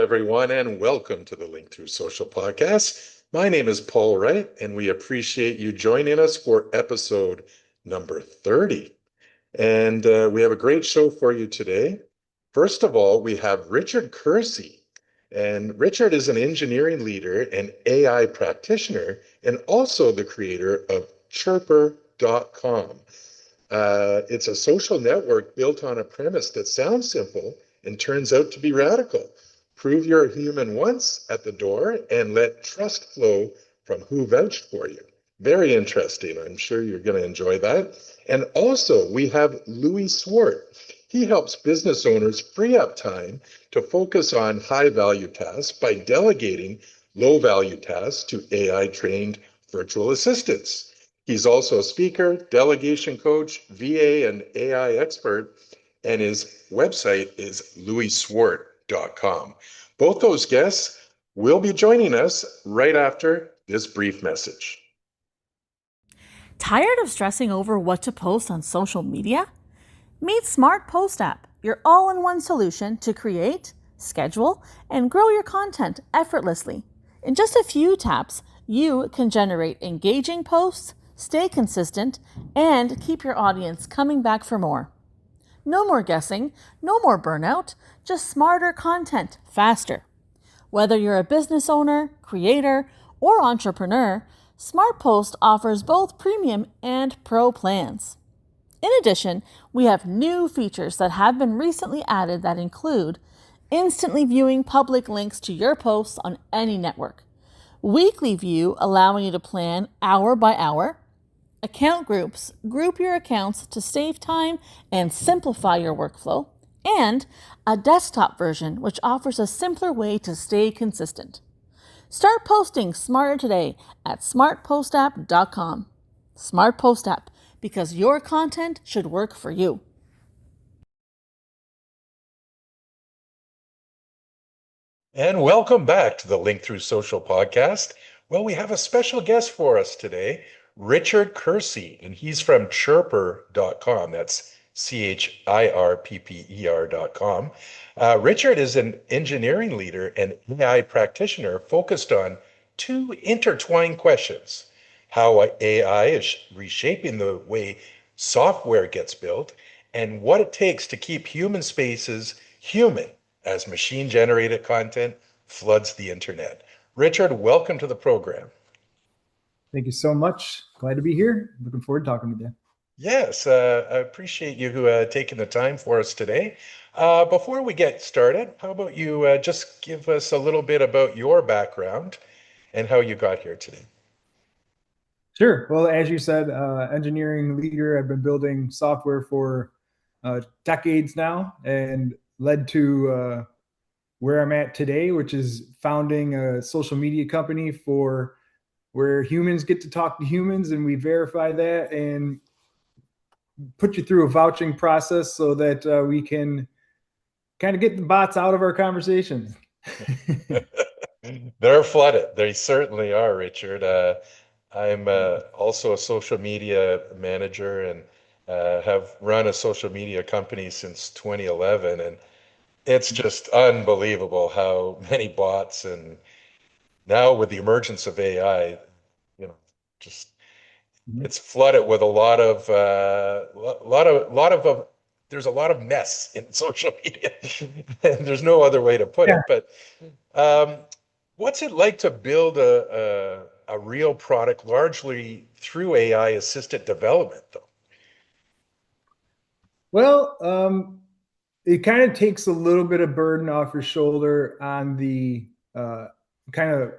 everyone, and welcome to the Link Through Social podcast. My name is Paul Wright, and we appreciate you joining us for episode number 30. And we have a great show for you today. First of all, we have Richard Kersey. And Richard is an engineering leader and AI practitioner, and also the creator of chirper.com. It's a social network built on a premise that sounds simple and turns out to be radical. Prove you're a human once at the door and let trust flow from who vouched for you. Very interesting. I'm sure you're going to enjoy that. And also, we have Louis Swart. He helps business owners free up time to focus on high-value tasks by delegating low-value tasks to AI-trained virtual assistants. He's also a speaker, delegation coach, VA, and AI expert, and his website is louisswart.com. Both those guests will be joining us right after this brief message. Tired of stressing over what to post on social media? Meet Smart Post App, your all-in-one solution to create, schedule, and grow your content effortlessly. In just a few taps, you can generate engaging posts, stay consistent, and keep your audience coming back for more. No more guessing, no more burnout, just smarter content, faster. Whether you're a business owner, creator, or entrepreneur, SmartPost offers both premium and pro plans. In addition, we have new features that have been recently added that include instantly viewing public links to your posts on any network, weekly view allowing you to plan hour by hour, account groups, group your accounts to save time and simplify your workflow, and a desktop version which offers a simpler way to stay consistent. Start posting smarter today at smartpostapp.com. Smart Post App, because your content should work for you. And welcome back to the Link Through Social podcast. Well, we have a special guest for us today, Richard Kersey, and he's from chirper.com. That's chirpper.com. Richard is an engineering leader and AI practitioner focused on two intertwined questions: how AI is reshaping the way software gets built, and what it takes to keep human spaces human as machine-generated content floods the internet. Richard, welcome to the program. Thank you so much. Glad to be here. Looking forward to talking with you. Yes, I appreciate you taking the time for us today. Before we get started, how about you just give us a little bit about your background and how you got here today? Sure. Well, as you said, engineering leader. I've been building software for decades now, and led to where I'm at today, which is founding a social media company for where humans get to talk to humans, and we verify that and put you through a vouching process so that we can kind of get the bots out of our conversations. They're flooded. They certainly are, Richard. I'm also a social media manager and have run a social media company since 2011. And it's just unbelievable how many bots, and now with the emergence of AI, just it's flooded with a lot of there's a lot of mess in social media, and there's no other way to put it. But what's it like to build a real product largely through AI assisted development, though? Well, it kind of takes a little bit of burden off your shoulder on the kind of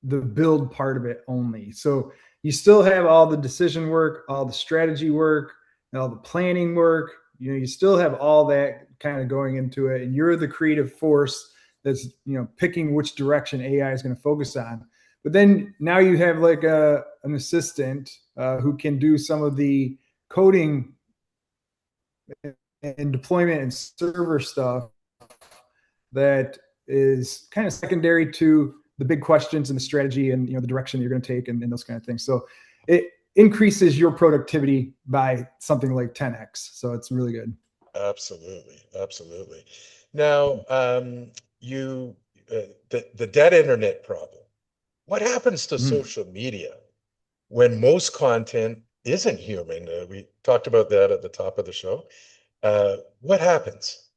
the build part of it only. So you still have all the decision work, all the strategy work, and all the planning work. You still have all that kind of going into it, and you're the creative force that's picking which direction AI is going to focus on. But then now you have like an assistant who can do some of the coding and deployment and server stuff that is kind of secondary to the big questions and the strategy and the direction you're going to take and those kind of things. So it increases your productivity by something like 10x. So it's really good. Absolutely. Now, you the dead internet problem. What happens to Mhm. social media when most content isn't human? We talked about that at the top of the show. What happens?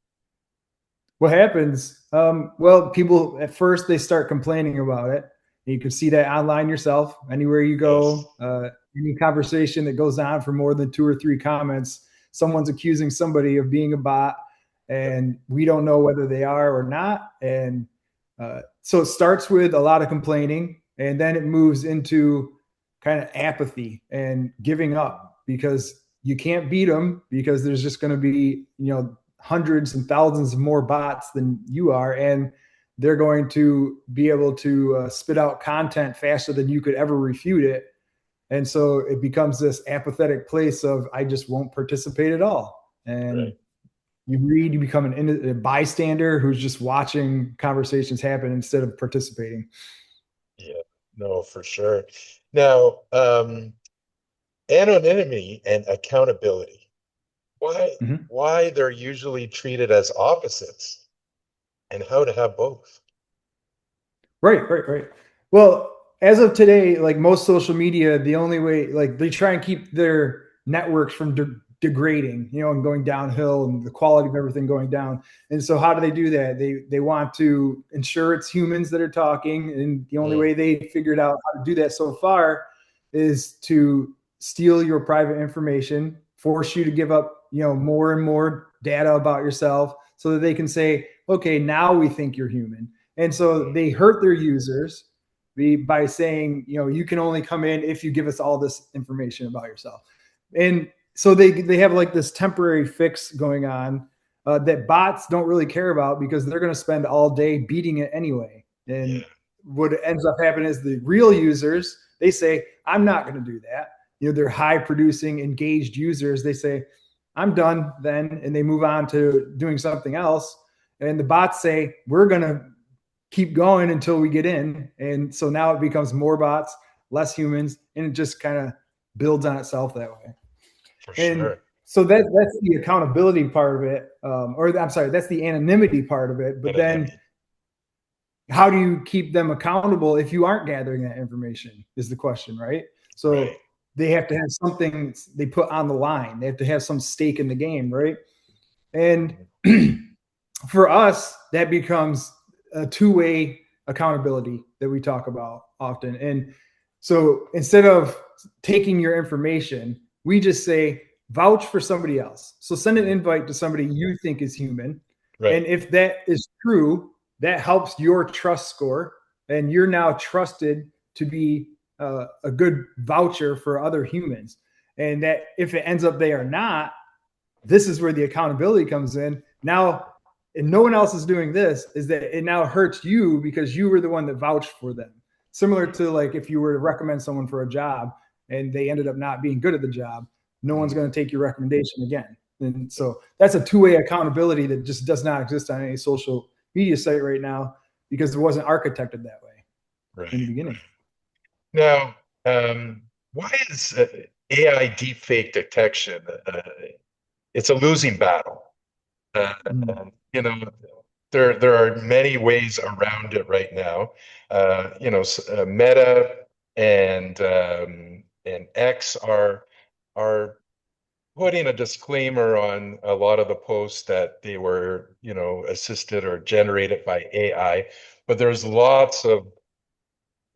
What happens? Well, people at first they start complaining about it. You can see that online yourself. Anywhere you Yes. go, any conversation that goes on for more than 2 or 3 comments, someone's accusing somebody of being a bot, and we don't know whether they are or not. And so it starts with a lot of complaining, and then it moves into kind of apathy and giving up because you can't beat them because there's just going to be hundreds and thousands of more bots than you are, and they're going to be able to spit out content faster than you could ever refute it. And so it becomes this apathetic place of I just won't participate at all. And Right. you become a bystander who's just watching conversations happen instead of participating. Yeah. No, for sure. Now, anonymity and accountability. Why Mhm. why they're usually treated as opposites and how to have both. Right, right, right. Well, as of today, like most social media, the only way, like they try and keep their networks from degrading, and going downhill, and the quality of everything going down. And so, how do they do that? They want to ensure it's humans that are talking, and the only Mm, way they figured out how to do that so far is to steal your private information, force you to give up, more and more data about yourself, so that they can say, okay, now we think you're human. And so mm, they hurt their users by saying, you can only come in if you give us all this information about yourself. And so they have like this temporary fix going on that bots don't really care about because they're going to spend all day beating it anyway. And yeah. what ends up happening is the real users, they say, I'm not going to do that. They're high producing, engaged users. They say, I'm done then. And they move on to doing something else. And the bots say, we're going to keep going until we get in. And so now it becomes more bots, less humans, and it just kind of builds on itself that way. For And sure. so that's the accountability part of it, or I'm sorry, that's the anonymity part of it. But then Anonymity. how do you keep them accountable if you aren't gathering that information is the question, right? Right. So they have to have something they put on the line. They have to have some stake in the game, right? And Mhm. for us, that becomes a two-way accountability that we talk about often. And so instead of taking your information, we just say vouch for somebody else. So send an Mm, invite to somebody you think is human. right. And if that is true, that helps your trust score. And you're now trusted to be a good voucher for other humans. And that if it ends up they are not, this is where the accountability comes in. Now, and no one else is doing this, is that it now hurts you because you were the one that vouched for them. Similar to like if you were to recommend someone for a job and they ended up not being good at the job, no one's Mm, going to take your recommendation again. And so that's a two-way accountability that just does not exist on any social media site right now because it wasn't architected that way right. in the Right. beginning. Now, why is AI deepfake detection? It's a losing battle. Mm. You know, there are many ways around it right now. Meta and X are putting a disclaimer on a lot of the posts that they were, assisted or generated by AI, but there's lots of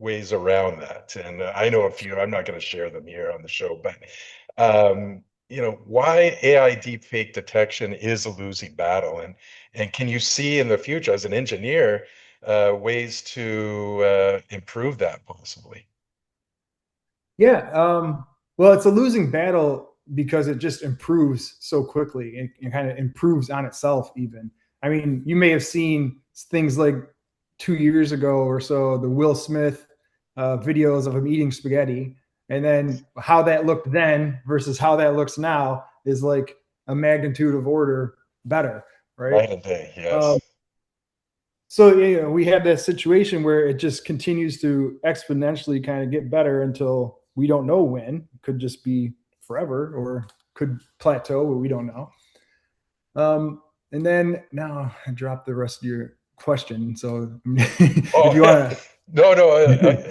ways around that. And I know a few, I'm not going to share them here on the show, but why AI deepfake detection is a losing battle. And can you see in the future as an engineer ways to improve that possibly? Yeah. Well, it's a losing battle because it just improves so quickly. It kind of improves on itself, even. I mean, you may have seen things like 2 years ago or so, the Will Smith videos of him eating spaghetti, and then how that looked then versus how that looks now is like a magnitude of order better, right? Night and day, Um, yes. so we have that situation where it just continues to exponentially kind of get better until we don't know when. It could just be forever or could plateau, but we don't know. And then now I dropped the rest of your question. So if Oh, you want to, no, no.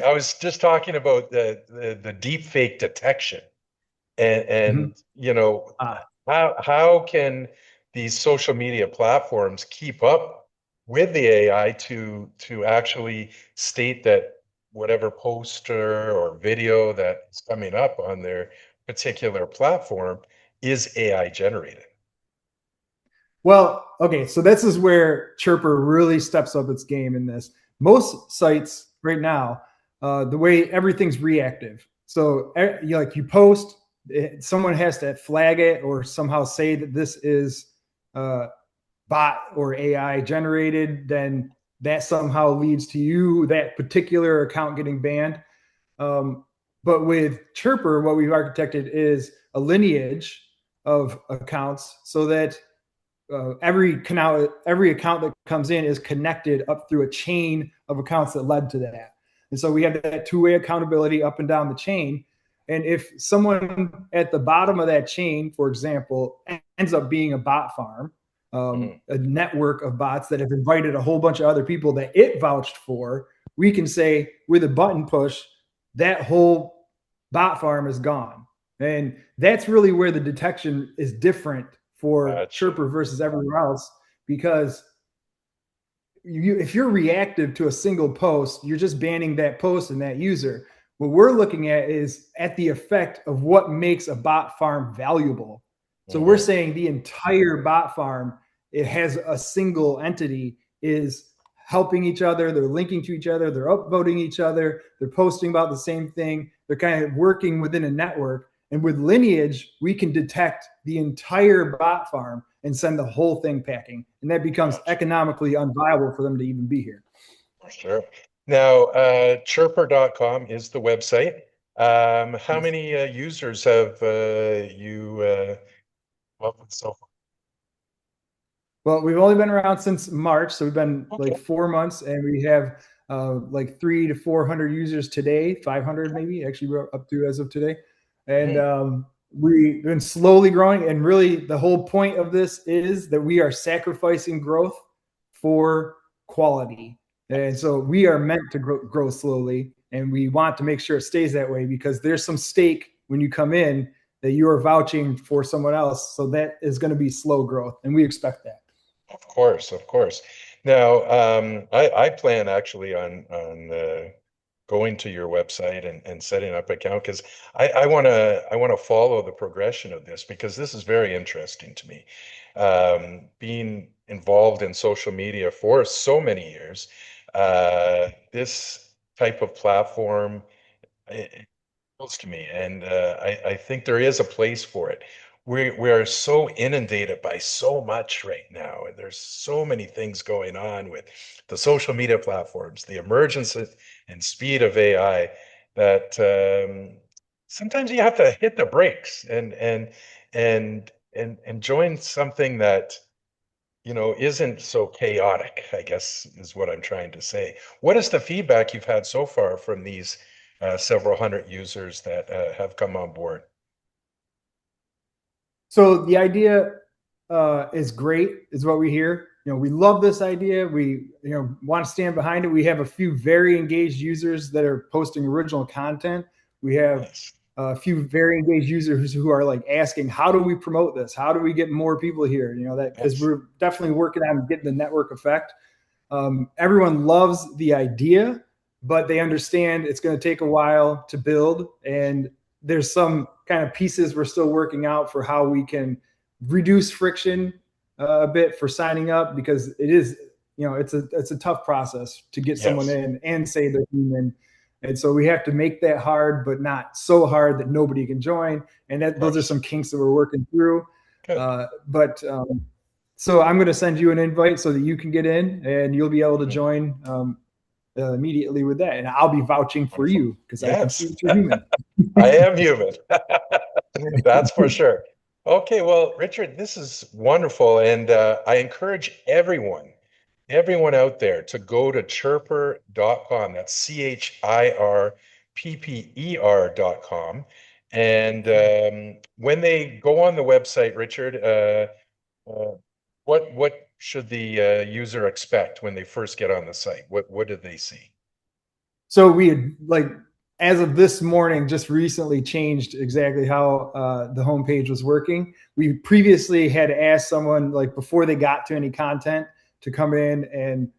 I was just talking about the deep fake detection, and ah, how can these social media platforms keep up with the AI to actually state that whatever poster or video that is coming up on their particular platform is AI generated? well, okay, so this is where Chirper really steps up its game in this. Most sites right now, the way everything's reactive. So you post, someone has to flag it or somehow say that this is uh, bot or AI generated. Then that somehow leads to that particular account getting banned. Um, but with Chirper, what we've architected is a lineage of accounts so that every account that comes in is connected up through a chain of accounts that led to that. And so we have that two-way accountability up and down the chain. And if someone at the bottom of that chain, for example, ends up being a bot farm, a network of bots that have invited a whole bunch of other people that it vouched for, we can say with a button push, that whole bot farm is gone. And that's really where the detection is different for Gotcha. Chirper versus everywhere else, because if you're reactive to a single post, you're just banning that post and that user. What we're looking at is at the effect of what makes a bot farm valuable. So we're Hmm. saying the entire bot farm, it has a single entity, is helping each other, they're linking to each other, they're upvoting each other, they're posting about the same thing, they're kind of working within a network. And with Lineage, we can detect the entire bot farm and send the whole thing packing. And that becomes Gotcha. economically unviable for them to even be here. For sure. Now, chirper.com is the website. How Yes. many users have you come up with so far? Well, we've only been around since March, so we've been like Okay. 4 months, and we have like 300 to 400 users today, 500 maybe. Actually, we're up to as of today, and Mhm. we've been slowly growing. And really, the whole point of this is that we are sacrificing growth for quality, and so we are meant to grow slowly, and we want to make sure it stays that way because there's some stake when you come in that you are vouching for someone else, so that is going to be slow growth, and we expect that. Of course, of course. Now, I plan actually on going to your website and setting up an account because I want to follow the progression of this because this is very interesting to me. Being involved in social media for so many years, this type of platform, it appeals to me, and I think there is a place for it. We are so inundated by so much right now, and there's so many things going on with the social media platforms, the emergence and speed of AI that sometimes you have to hit the brakes and join something that isn't so chaotic, I guess is what I'm trying to say. What is the feedback you've had so far from these several hundred users that have come on board? So the idea is great, is what we hear. We love this idea. We want to stand behind it. We have a few very engaged users that are posting original content. We have Nice. a few very engaged users who are like asking, how do we promote this? How do we get more people here? That because Nice. we're definitely working on getting the network effect. Everyone loves the idea, but they understand it's going to take a while to build. And there's some kind of pieces we're still working out for how we can reduce friction a bit for signing up because it is, it's a tough process to get someone Yes. in and say they're human. And so we have to make that hard, but not so hard that nobody can join. And Of those are course. some kinks that we're working through. Good. But so I'm going to send you an invite so that you can get in and you'll be able to Mhm. join immediately with that. And I'll be vouching for Wonderful. you because I can see Yes. that you're human. I am human. That's for sure. Okay, well, Richard, this is wonderful, and I encourage everyone out there to go to chirper.com. That's chirpper.com. And when they go on the website, Richard, uh, what should the user expect when they first get on the site? What did they see? So we had, like, as of this morning, just recently changed exactly how the homepage was working. We previously had asked someone, like, before they got to any content, to come in and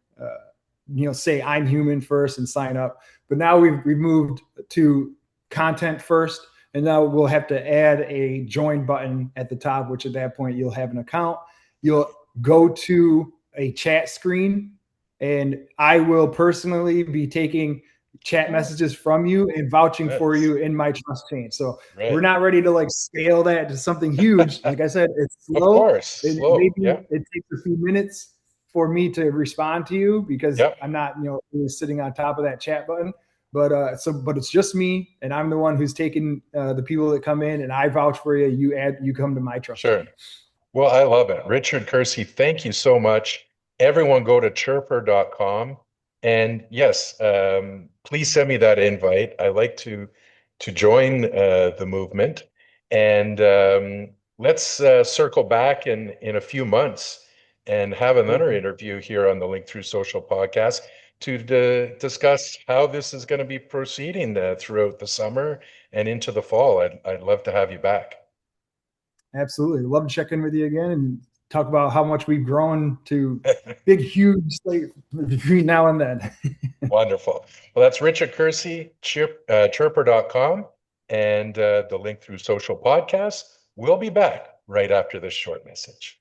say I'm human first and sign up. But now we've moved to content first, and now we'll have to add a join button at the top, which at that point you'll have an account. You'll go to a chat screen, and I will personally be taking chat messages from you and vouching for Nice. you in my trust chain. So we're Right. not ready to like scale that to something huge. Like I said, it's Of slow. course, And slow. maybe Yeah. it takes a few minutes for me to respond to you because Yep. I'm not, really sitting on top of that chat button. But it's just me, and I'm the one who's taking the people that come in, and I vouch for you. You come to my trust Sure. chain. Well, I love it. Richard Kersey, thank you so much. Everyone go to chirper.com. And yes, please send me that invite. I like to join the movement. And let's circle back in a few months and have another Perfect. interview here on the Link Through Social podcast to discuss how this is going to be proceeding throughout the summer and into the fall. I'd love to have you back. Absolutely. Love to check in with you again and talk about how much we've grown to big, huge, like, between now and then. Wonderful. Well, that's Richard Kersey, chirper.com, and the Link Through Social podcast. We'll be back right after this short message.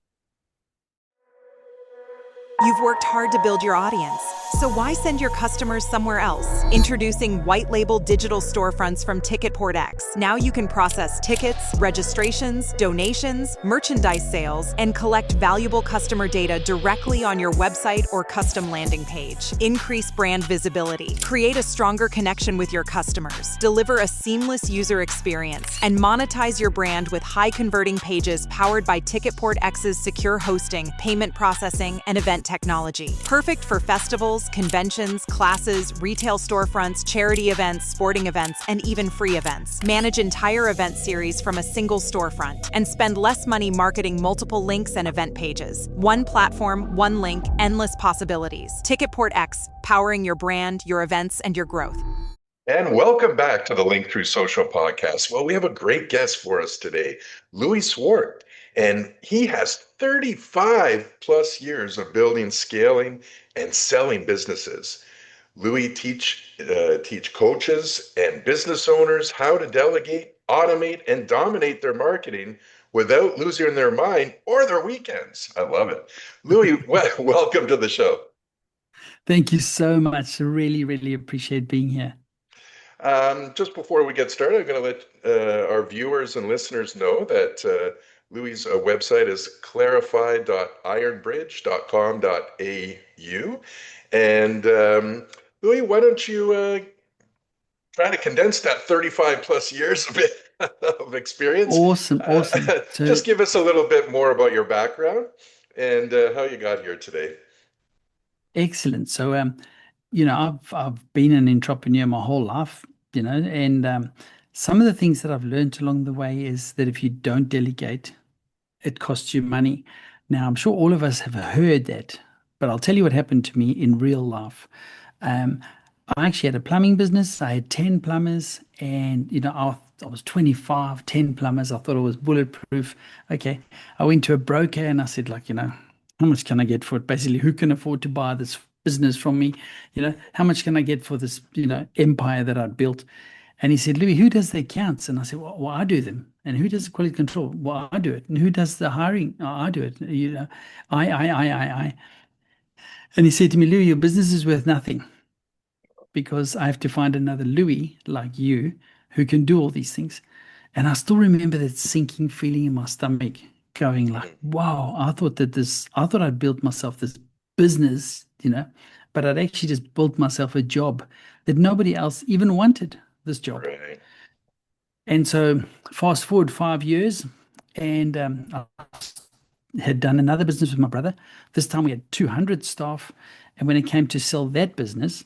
You've worked hard to build your audience, so why send your customers somewhere else? Introducing white label digital storefronts from TicketPortX. Now you can process tickets, registrations, donations, merchandise sales, and collect valuable customer data directly on your website or custom landing page. Increase brand visibility, create a stronger connection with your customers, deliver a seamless user experience, and monetize your brand with high-converting pages powered by TicketPortX's secure hosting, payment processing, and event technology. Perfect for festivals, conventions, classes, retail storefronts, charity events, sporting events, and even free events. Manage entire event series from a single storefront and spend less money marketing multiple links and event pages. One platform, one link, endless possibilities. TicketPortX, powering your brand, your events, and your growth. And welcome back to the Link Through Social podcast. Well, we have a great guest for us today, Louis Swart, and he has 35 plus years of building, scaling, and selling businesses. Louis teach coaches and business owners how to delegate, automate, and dominate their marketing without losing their mind or their weekends. I love it. Louis, welcome to the show. Thank you so much. I really, really appreciate being here. Just before we get started, I'm going to let our viewers and listeners know that Louis' website is clarify.ironbridge.com.au. And Louis, why don't you try to condense that 35 plus years of experience? Awesome. So Just give us a little bit more about your background and how you got here today. excellent. So I've been an entrepreneur my whole life, and some of the things that I've learned along the way is that if you don't delegate, it costs you money. Now, I'm sure all of us have heard that, but I'll tell you what happened to me in real life. Um, I actually had a plumbing business. I had 10 plumbers, and I was 25, 10 plumbers. I thought it was bulletproof. Okay. I went to a broker and I said, like, how much can I get for it? Basically, who can afford to buy this business from me? How much can I get for this, empire that I'd built? And he said, Louis, who does the accounts? And I said, well, I do them. And who does the quality control? Well, I do it. And who does the hiring? Oh, I do it. I. And he said to me, Louis, your business is worth nothing because I have to find another Louis like you who can do all these things. And I still remember that sinking feeling in my stomach going like, wow, I thought I'd built myself this business, but I'd actually just built myself a job that nobody else even wanted this job. Right. And so fast forward 5 years, and I had done another business with my brother. This time we had 200 staff. And when it came to sell that business,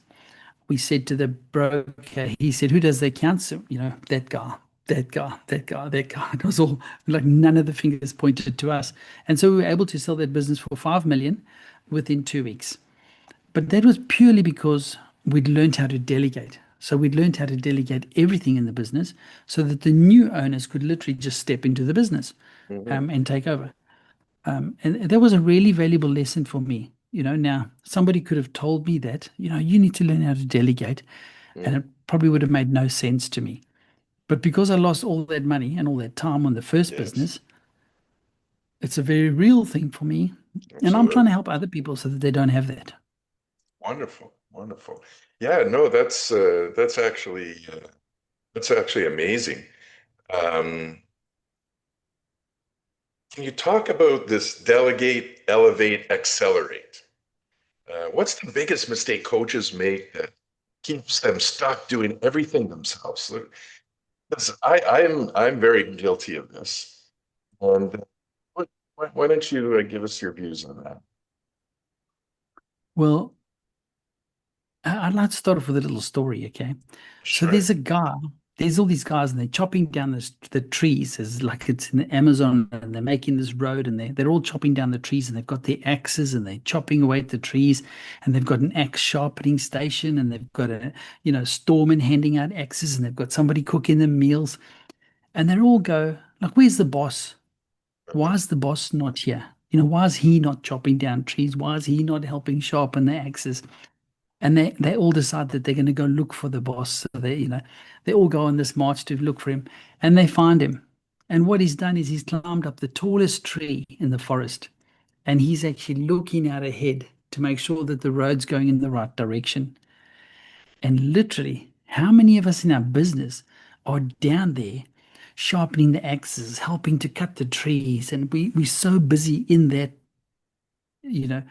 we said to the broker, he said, who does the accounts? That guy. that guy. It was all like none of the fingers pointed to us. And so we were able to sell that business for 5 million within 2 weeks. But that was purely because we'd learned how to delegate. So we'd learned how to delegate everything in the business so that the new owners could literally just step into the business Hmm. and take over. And that was a really valuable lesson for me. Now somebody could have told me that, you need to learn how to delegate, and Mm. it probably would have made no sense to me. But because I lost all that money and all that time on the first Yes, business, it's a very real thing for me. And I'm trying to absolutely. help other people so that they don't have that. Wonderful, wonderful. Yeah, no, that's actually amazing. Um, can you talk about this delegate, elevate, accelerate? What's the biggest mistake coaches make that keeps them stuck doing everything themselves? Look, I'm very guilty of this. And why don't you give us your views on that? Well, I'd like to start off with a little story, okay? So Sure. there's all these guys, and they're chopping down the trees as like it's in the Amazon, and they're making this road, and they're all chopping down the trees, and they've got their axes, and they're chopping away at the trees, and they've got an axe sharpening station, and they've got a, storeman handing out axes, and they've got somebody cooking them meals, and they all go, like, where's the boss? Why is the boss not here? Why is he not chopping down trees? Why is he not helping sharpen the axes? And they all decide that they're going to go look for the boss. So they all go on this march to look for him, and they find him. And what he's done is he's climbed up the tallest tree in the forest, and he's actually looking out ahead to make sure that the road's going in the right direction. And literally, how many of us in our business are down there sharpening the axes, helping to cut the trees, and we're so busy in that, you know,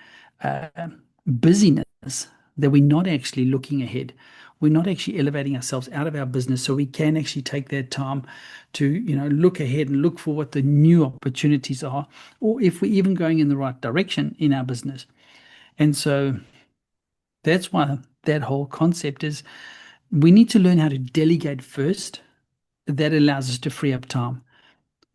uh, busyness that we're not actually looking ahead. We're not actually elevating ourselves out of our business so we can actually take that time to, look ahead and look for what the new opportunities are, or if we're even going in the right direction in our business. And so that's why that whole concept is we need to learn how to delegate first. That allows us to free up time.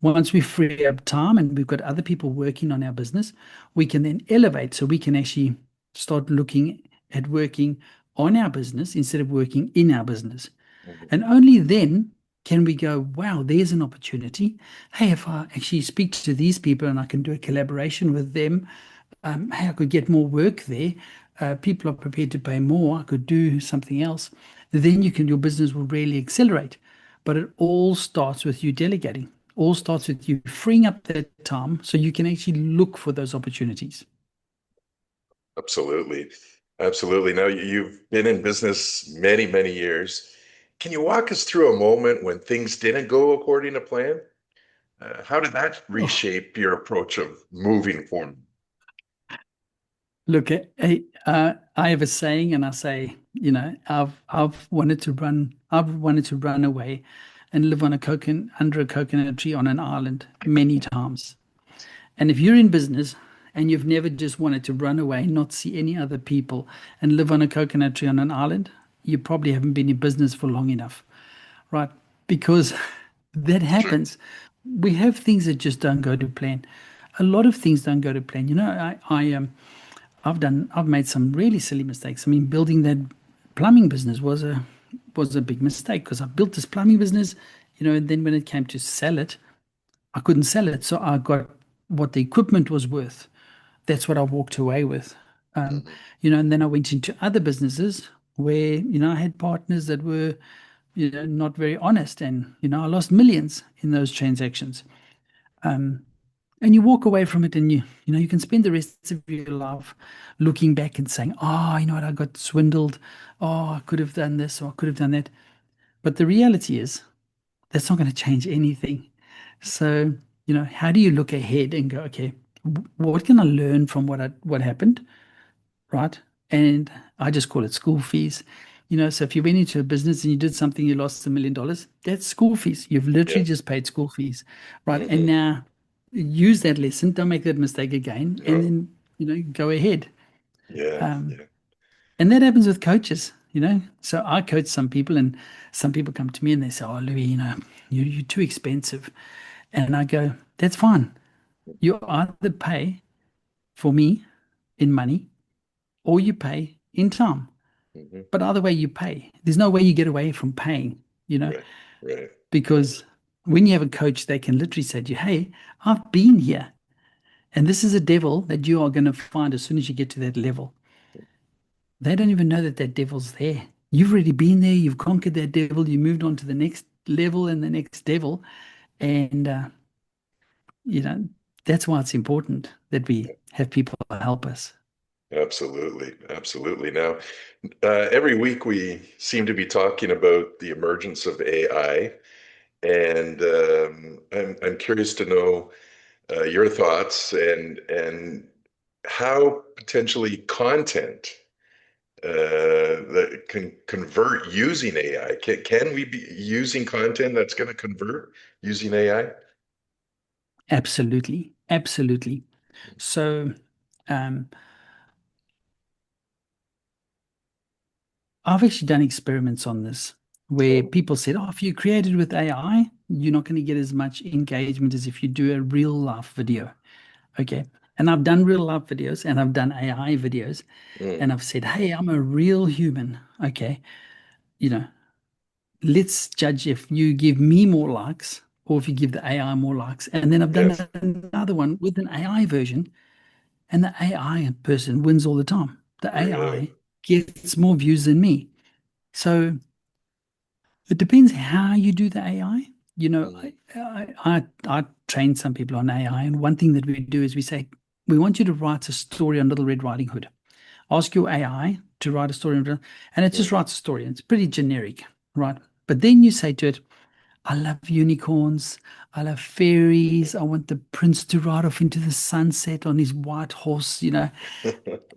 Once we free up time and we've got other people working on our business, we can then elevate so we can actually start looking at working on our business instead of working in our business. Mhm. And only then can we go, wow, there's an opportunity. Hey, if I actually speak to these people and I can do a collaboration with them, hey, I could get more work there. People are prepared to pay more. I could do something else. Then your business will really accelerate. But it all starts with you delegating. All starts with you freeing up that time so you can actually look for those opportunities. Absolutely. Absolutely. Now, you've been in business many, many years. Can you walk us through a moment when things didn't go according to plan? How did that Oh, reshape your approach of moving forward? look, I have a saying, and I say, I've wanted to run away and live under a coconut tree on an island many times. And if you're in business and you've never just wanted to run away, not see any other people, and live on a coconut tree on an island, you probably haven't been in business for long enough, right? Because that Sure. happens. We have things that just don't go to plan. A lot of things don't go to plan. I've made some really silly mistakes. I mean, building that plumbing business was a big mistake because I built this plumbing business, and then when it came to sell it, I couldn't sell it. So I got what the equipment was worth. That's what I walked away with. Um, Mhm. and then I went into other businesses where, I had partners that were, not very honest. And, I lost millions in those transactions. And you walk away from it and you can spend the rest of your life looking back and saying, oh, you know what, I got swindled. Oh, I could have done this or I could have done that. But the reality is that's not going to change anything. So, how do you look ahead and go, okay, what can I learn from what happened, right? And I just call it school fees. So if you went into a business and you did something, you lost $1 million, that's school fees. You've literally Yeah. just paid school fees, right? And Hmm. now use that lesson, don't make that mistake again, and No. then, go ahead. Yeah. Um, Yeah. and that happens with coaches. So I coach some people, and some people come to me and they say, "Oh, Louis, you're too expensive." And I go, "That's fine. You either pay for me in money or you pay in time. Hmm. But either way, you pay. There's no way you get away from paying, Right, right. because when you have a coach, they can literally say to you, Hey, I've been here. And this is a devil that you are going to find as soon as you get to that level. They don't even know that that devil's there. You've already been there. You've conquered that devil. You moved on to the next level and the next devil. And, you know, that's why it's important that we have people help us. Absolutely, absolutely. Now, every week we seem to be talking about the emergence of AI, and I'm curious to know your thoughts and how potentially content that can convert using AI. Can we be using content that's going to convert using AI? Absolutely. Absolutely. So, um, I've actually done experiments on this where Oh, people said, oh, if you created with AI, you're not going to get as much engagement as if you do a real life video. Okay. And I've done real life videos and I've done AI videos, mm, and I've said, hey, I'm a real human. Okay. You know, let's judge if you give me more likes or if you give the AI more likes. And then I've yes. done another one with an AI version, and the AI person wins all the time. The Really? AI gets more views than me. So it depends how you do the AI. You know, Mm, I train some people on AI, and one thing that we do is we say, we want you to write a story on Little Red Riding Hood. Ask your AI to write a story, and it just mm, writes a story. It's pretty generic, right? But then you say to it, I love unicorns. I love fairies. I want the prince to ride off into the sunset on his white horse.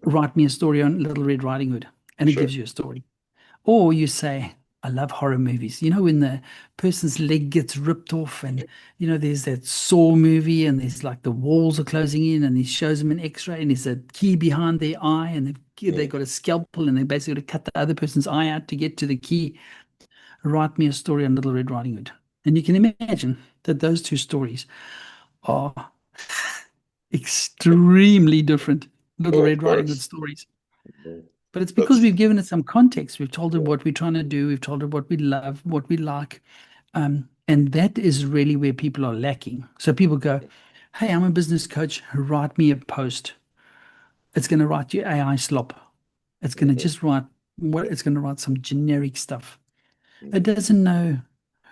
Write me a story on Little Red Riding Hood. And it sure. gives you a story. Or you say, I love horror movies. When the person's leg gets ripped off, and there's that Saw movie, and there's like the walls are closing in, and he shows them an X-ray, and there's a key behind their eye, and they Mm, got a scalpel, and they basically got to cut the other person's eye out to get to the key. Write me a story on Little Red Riding Hood. And you can imagine that those two stories are extremely different Little oh, of Red Riding Hood course. stories. Mm, But it's because that's we've given it some context. We've told her yeah. what we're trying to do. We've told her what we love, what we like. And that is really where people are lacking. So people go, Hey, I'm a business coach. Write me a post. It's going to write you AI slop. It's going to Hmm. just it's going to write some generic stuff. It Hmm. doesn't know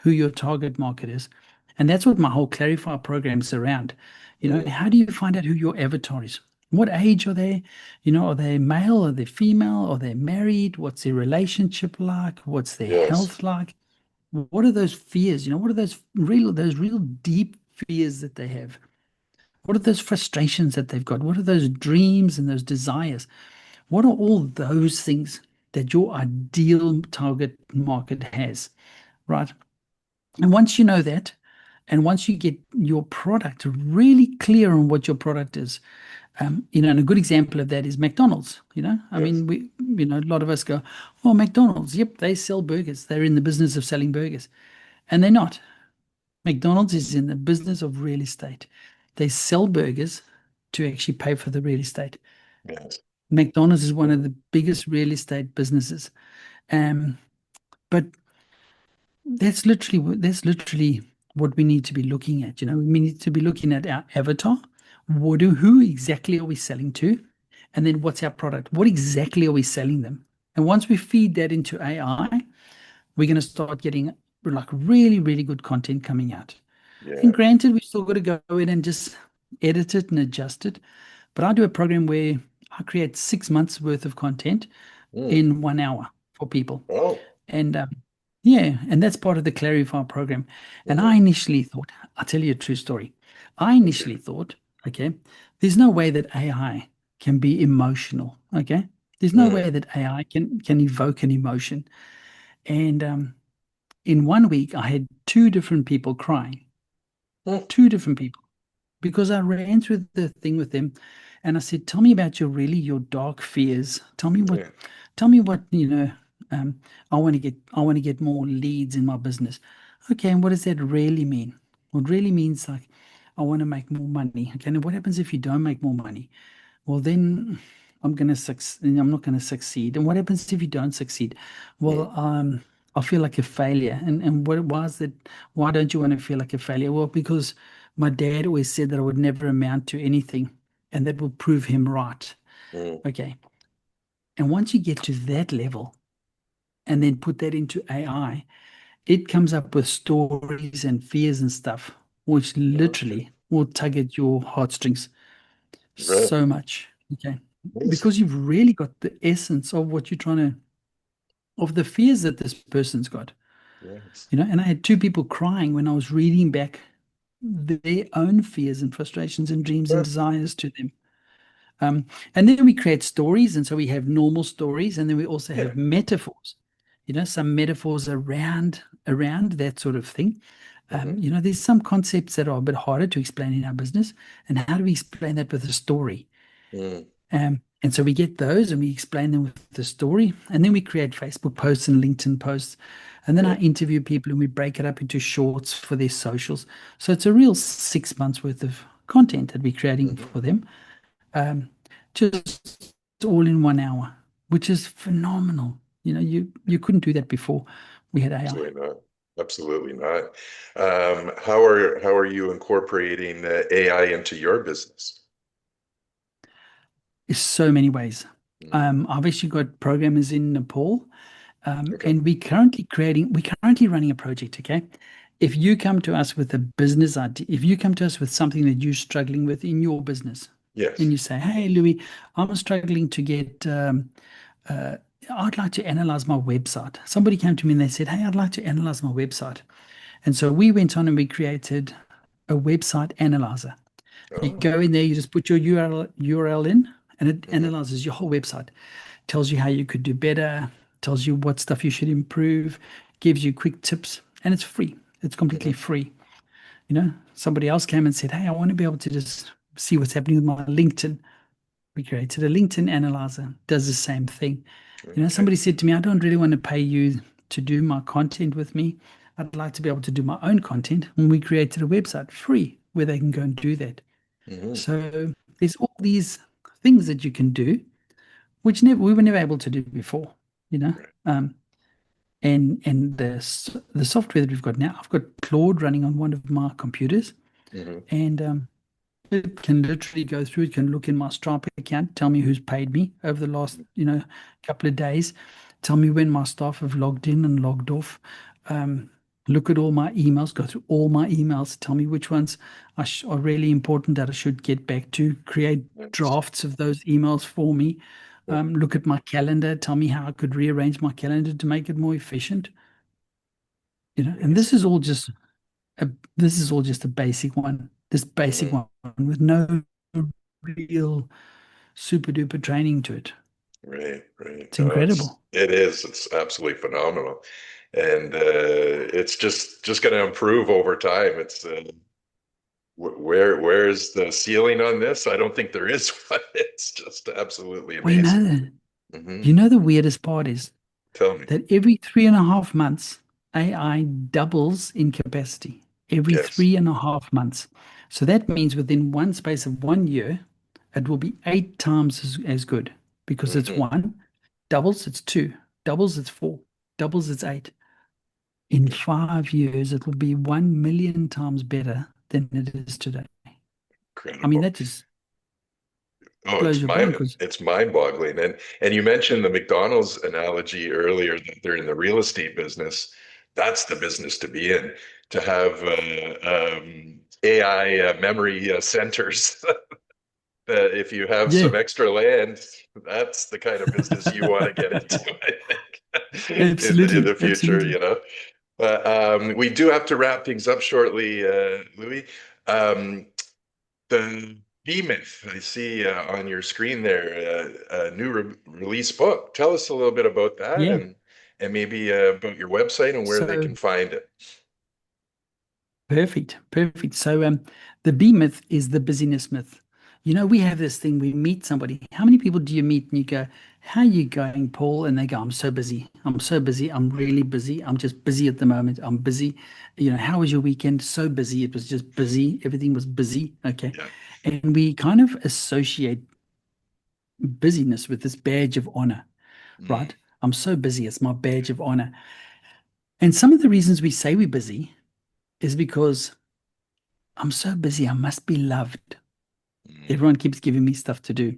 who your target market is. And that's what my whole Clarify program is around. Mm, How do you find out who your avatar is? What age are they? Are they male? Are they female? Are they married? What's their relationship like? What's their yes. health like? What are those fears? What are those real deep fears that they have? What are those frustrations that they've got? What are those dreams and those desires? What are all those things that your ideal target market has, right? And once you know that, and once you get your product really clear on what your product is, and a good example of that is McDonald's. I Yes. mean, a lot of us go, oh, McDonald's, yep, they sell burgers. They're in the business of selling burgers. And they're not. McDonald's is in the business of real estate. They sell burgers to actually pay for the real estate. Yes. McDonald's is one of Mm, the biggest real estate businesses. Um, but that's literally what we need to be looking at. We need to be looking at our avatar. Who exactly are we selling to? And then what's our product? What exactly are we selling them? And once we feed that into AI, we're going to start getting like really, really good content coming out. And yeah. granted, we still got to go in and just edit it and adjust it. But I do a program where I create 6 months worth of content Mm, in 1 hour for people. oh. And yeah, and that's part of the Clarify program. And I Hmm. initially thought, I'll tell you a true story. I Okay. initially thought, okay, there's no way that AI can be emotional. Okay. There's no Mm, way that AI can evoke an emotion. And in 1 week, I had two different people crying, mm, two different people, because I ran through the thing with them, and I said, tell me about your dark fears. Tell me what, yeah. tell me what, I want to get more leads in my business. Okay, and what does that really mean? Well, it really means like I want to make more money. Okay, and what happens if you don't make more money? Well, then I'm not gonna succeed. And what happens if you don't succeed? Mm, Well, I feel like a failure. And why is that? Why don't you want to feel like a failure? Well, because my dad always said that I would never amount to anything, and that will prove him right. mm, Okay. And once you get to that level and then put that into AI, it comes up with stories and fears and stuff, which okay. literally will tug at your heartstrings Right. so much. Okay. Amazing. Because you've really got the essence of what you're trying to, of the fears that this person's got. Yes. And I had two people crying when I was reading back their own fears and frustrations and dreams and Huh. desires to them. Um, and then we create stories, and so we have normal stories, and then we also Yeah. have metaphors. Some metaphors around that sort of thing. Hmm. There's some concepts that are a bit harder to explain in our business, and how do we explain that with a story? Mm, And so we get those and we explain them with the story, and then we create Facebook posts and LinkedIn posts, and then yeah. I interview people and we break it up into shorts for their socials. So it's a real 6 months worth of content that we're creating Hmm. for them, um, just all in 1 hour, which is phenomenal. You couldn't do that before we had AI. Absolutely not. Absolutely not. How are you incorporating AI into your business? There's so many ways. Mm, I've actually got programmers in Nepal, okay. and we're currently running a project. Okay, if you come to us with a business idea, if you come to us with something that you're struggling with in your business, Yes. and you say, "Hey, Louis, I'm struggling to get uh, I'd like to analyze my website." Somebody came to me and they said, "Hey, I'd like to analyze my website." And so we went on and we created a website analyzer. You Oh. go in there, you just put your URL in, and it Hmm. analyzes your whole website, tells you how you could do better, tells you what stuff you should improve, gives you quick tips, and it's free. It's completely Hmm. free. Somebody else came and said, "Hey, I want to be able to just see what's happening with my LinkedIn." We created a LinkedIn analyzer, does the same thing. Okay. Somebody said to me, "I don't really want to pay you to do my content with me. I'd like to be able to do my own content." And we created a website free where they can go and do that. Hmm. So there's all these things that you can do, which we were never able to do before, you know. Right. Um, and the software that we've got now, I've got Claude running on one of my computers, Hmm. and it can literally go through. It can look in my Stripe account, tell me who's paid me over the last, couple of days, tell me when my staff have logged in and logged off. Um, Look at all my emails, go through all my emails, tell me which ones are really important that I should get back to, create Nice. drafts of those emails for me. Yeah. Look at my calendar, tell me how I could rearrange my calendar to make it more efficient. And this Amazing. is all just a this is all just a basic one. This basic Hmm. one with no real super duper training to it. Right. Right. It's No, incredible. it is. It's absolutely phenomenal, and it's just going to improve over time. It's where's the ceiling on this? I don't think there is one. It's just absolutely Well, you amazing. know the Hmm. you know the weirdest part is Tell me. that every 3.5 months, AI doubles in capacity. Every Yes. 3.5 months. So that means within one space of 1 year, it will be 8 times as good because it's Hmm. one, doubles it's two, doubles it's four, doubles it's eight. In 5 years, it will be 1 million times better than it is today. I mean, Incredible. that just Oh, blows your brain because, it's mind-boggling. And you mentioned the McDonald's analogy earlier that they're in the real estate business. That's the business to be in, to have AI memory centers. That if you have yeah, some extra land, that's the kind of business you want to get into, I think, in the absolutely, future, absolutely. But we do have to wrap things up shortly, Louis. Um, the B-Myth, I see on your screen there, a new release book. Tell us a little bit about that Yeah. and maybe about your website and where they So can find it. perfect, perfect. So the B myth is the busyness myth. We have this thing, we meet somebody. How many people do you meet and you go, how you going, Paul? And they go, I'm so busy. I'm so busy. I'm really busy. I'm just busy at the moment. I'm busy. How was your weekend? So busy. It was just busy. Everything was busy. Okay. Yeah. And we kind of associate busyness with this badge of honor, Mm, right? I'm so busy. It's my badge of honor. And some of the reasons we say we're busy is because I'm so busy. I must be loved. mm, Everyone keeps giving me stuff to do.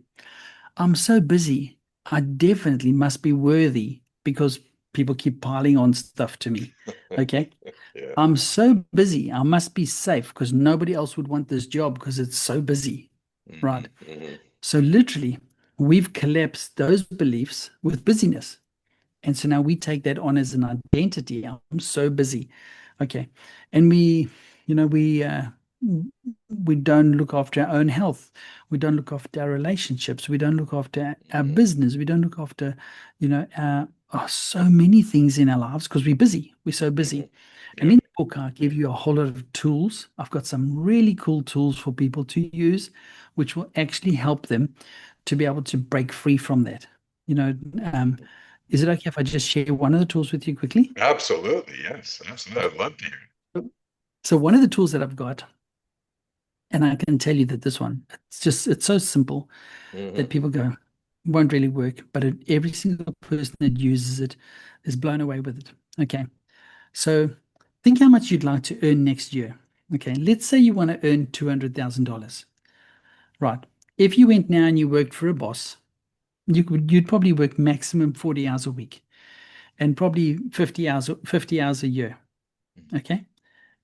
I'm so busy. I definitely must be worthy because people keep piling on stuff to me. Okay. yeah. I'm so busy. I must be safe because nobody else would want this job because it's so busy. Hmm. Right. Hmm. So, literally, we've collapsed those beliefs with busyness. And so now we take that on as an identity. I'm so busy. Okay. And we don't look after our own health. We don't look after our relationships. We don't look after our Hmm. business. We don't look after, so many things in our lives because we're busy. We're so Hmm. busy. And Yeah. in the book, I give you a whole lot of tools. I've got some really cool tools for people to use, which will actually help them to be able to break free from that. You know, um, is it okay if I just share one of the tools with you quickly? Absolutely. Yes. Absolutely. I'd love to hear. So one of the tools that I've got, and I can tell you that this one, it's so simple that Hmm. people go, won't really work, but every single person that uses it is blown away with it. Okay. So think how much you'd like to earn next year. Okay. Let's say you want to earn $200,000. Right. If you went now and you worked for a boss, you'd probably work maximum 40 hours a week and probably 50 hours a year. Okay.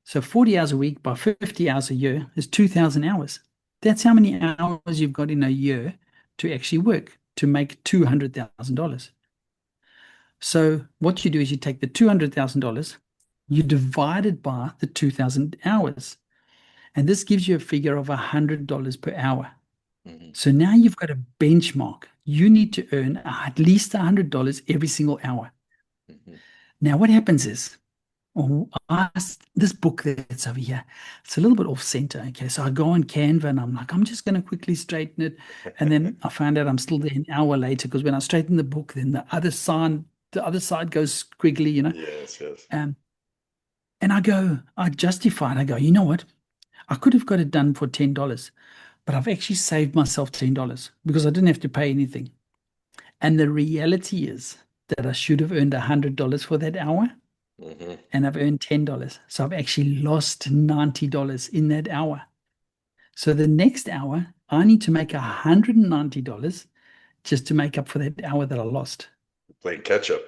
So 40 hours a week by 50 hours a year is 2,000 hours. That's how many hours you've got in a year to actually work to make $200,000. So what you do is you take the $200,000, you divide it by the 2,000 hours, and this gives you a figure of $100 per hour. Hmm. So now you've got a benchmark. You need to earn at least $100 every single hour. Hmm. Now, what happens is, this book that's over here, it's a little bit off center. Okay. So I go on Canva and I'm like, I'm just going to quickly straighten it. And then I find out I'm still there an hour later because when I straighten the book, then the other side goes squiggly. Yes. Yes. Um, and I justify it. I go, you know what? I could have got it done for $10, but I've actually saved myself $10 because I didn't have to pay anything. And the reality is that I should have earned $100 for that hour Hmm. and I've earned $10. So I've actually lost $90 in that hour. So the next hour, I need to make $190 just to make up for that hour that I lost. Playing catch up.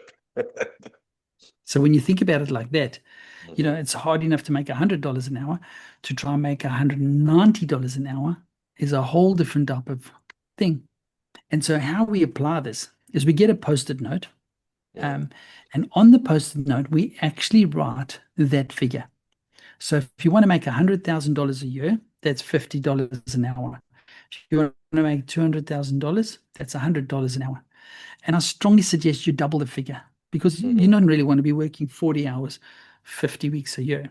So when you think about it like that, Hmm. it's hard enough to make $100 an hour. To try and make $190 an hour is a whole different type of thing. And so how we apply this is we get a post-it note. Hmm. Um, and on the post-it note, we actually write that figure. So if you want to make $100,000 a year, that's $50 an hour. If you want to make $200,000, that's $100 an hour. And I strongly suggest you double the figure because you Hmm. don't really want to be working 40 hours, 50 weeks a year.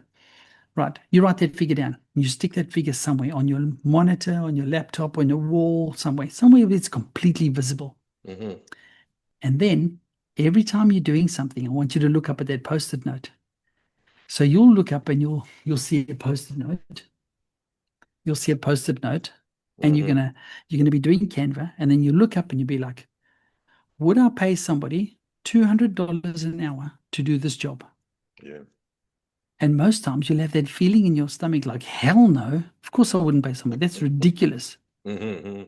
Right. You write that figure down. You stick that figure somewhere on your monitor, on your laptop, on your wall, somewhere where it's completely visible. Hmm. And then every time you're doing something, I want you to look up at that post-it note. So you'll look up and you'll see a post-it note. You'll see a post-it note, and you're Hmm. gonna you're gonna be doing Canva, and then you look up and you'll be like, would I pay somebody $200 an hour to do this job? Yeah. And most times you'll have that feeling in your stomach like, hell no, of course I wouldn't pay somebody. That's ridiculous. Hmm.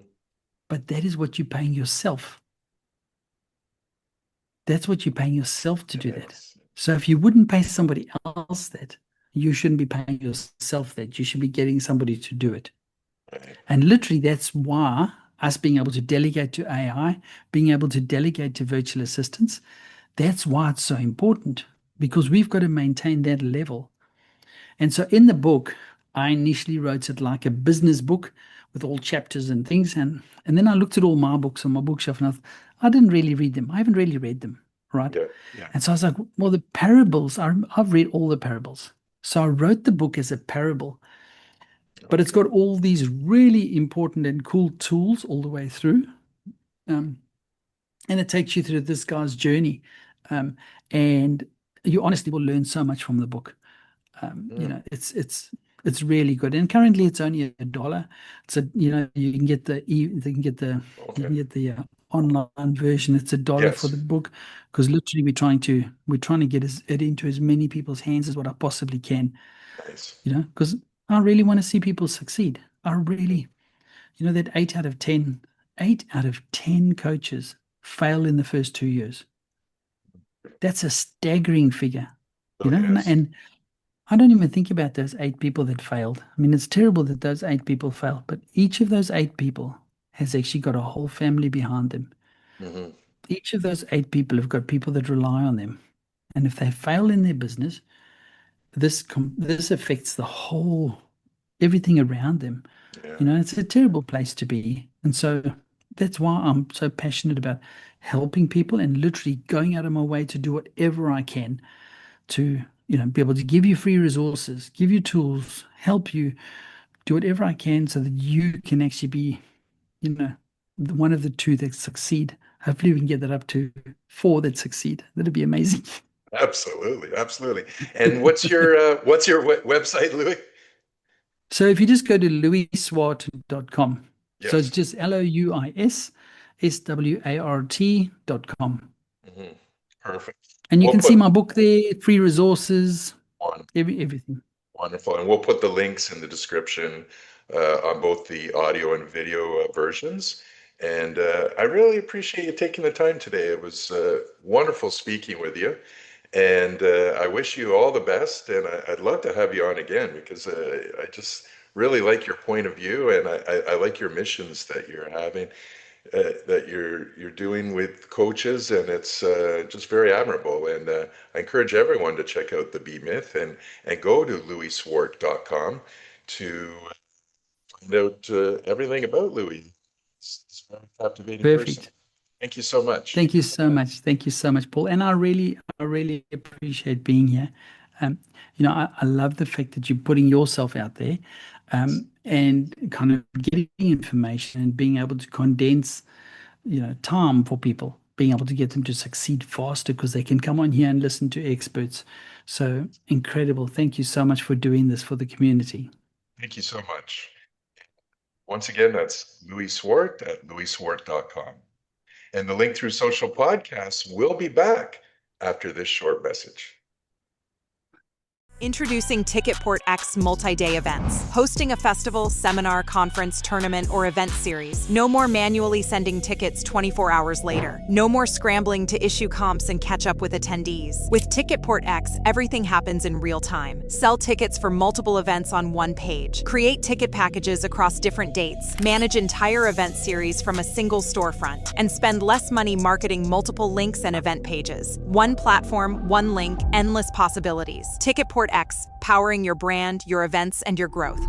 But that is what you're paying yourself. That's what you're paying yourself to do that. Yes. So if you wouldn't pay somebody else that, you shouldn't be paying yourself that. You should be getting somebody to do it. Right. And literally, that's why us being able to delegate to AI, being able to delegate to virtual assistants, that's why it's so important because we've got to maintain that level. And so in the book, I initially wrote it like a business book with all chapters and things. And then I looked at all my books on my bookshelf and I didn't really read them. I haven't really read them. Right. Yeah. Yeah. And so I was like, well, the parables, I've read all the parables. So I wrote the book as a parable, but it's Okay. got all these really important and cool tools all the way through. Um, and it takes you through this guy's journey. And you honestly will learn so much from the book. It's really good. And currently it's only $1. So, you can get the online version. It's $1 for Yes. the book, because literally we're trying to get it into as many people's hands as what I possibly can, Nice. because I really want to see people succeed. I really, that 8 out of 10 coaches fail in the first 2 years. That's a staggering figure, Oh, yes. and I don't even think about those 8 people that failed. I mean, it's terrible that those 8 people failed, but each of those 8 people has actually got a whole family behind them. Hmm. Each of those 8 people have got people that rely on them. And if they fail in their business, this affects the whole, everything around them. Yeah. It's a terrible place to be. And so that's why I'm so passionate about helping people and literally going out of my way to do whatever I can to, be able to give you free resources, give you tools, help you do whatever I can so that you can actually be, one of the 2 that succeed. Hopefully we can get that up to 4 that succeed. That'd be amazing. Absolutely. Absolutely. And what's your website, Louis? So if you just go to louisswart.com, so it's Yes. just LOUISSWART.com. Hmm. Perfect. And you We'll can see put my book there, free resources, one. everything. Wonderful. And we'll put the links in the description on both the audio and video versions. And I really appreciate you taking the time today. It was wonderful speaking with you. And I wish you all the best. And I'd love to have you on again because I just really like your point of view and I like your missions that you're having, that you're doing with coaches. And it's just very admirable. And I encourage everyone to check out the B Myth and go to louisswart.com to find out everything about Louis. It's a very captivating person. Perfect. Thank you so much. Thank you so much. Thank you so much, Paul. And I really appreciate being here. I love the fact that you're putting yourself out there, and kind of getting information and being able to condense, time for people, being able to get them to succeed faster because they can come on here and listen to experts. So incredible. Thank you so much for doing this for the community. Thank you so much. Once again, that's Louis Swart at louisswart.com. And the Link Through Social podcast will be back after this short message. Introducing TicketPortX multi-day events. Hosting a festival, seminar, conference, tournament, or event series. No more manually sending tickets 24 hours later. No more scrambling to issue comps and catch up with attendees. With TicketPortX, everything happens in real time. Sell tickets for multiple events on one page. Create ticket packages across different dates. Manage entire event series from a single storefront. And spend less money marketing multiple links and event pages. One platform, one link, endless possibilities. TicketPortX, powering your brand, your events, and your growth.